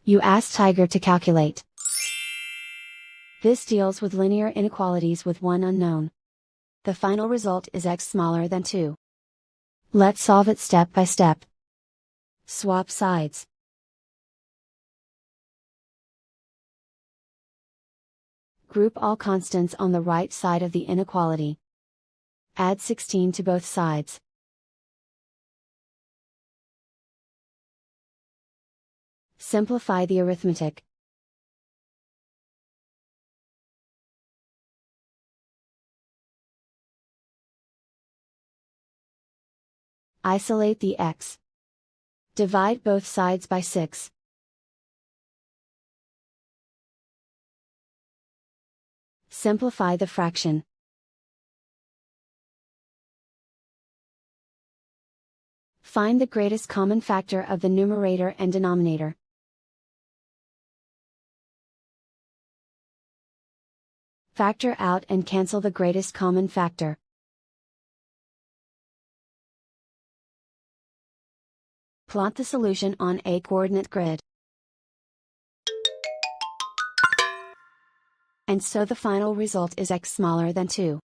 You ask Tiger to calculate. This deals with linear inequalities with one unknown. The final result is x smaller than 2. Let's solve it step by step. Swap sides. Group all constants on the right side of the inequality. Add 16 to both sides. Simplify the arithmetic. Isolate the x. Divide both sides by 6. Simplify the fraction. Find the greatest common factor of the numerator and denominator. Factor out and cancel the greatest common factor. Plot the solution on a coordinate grid. And so the final result is x smaller than 2.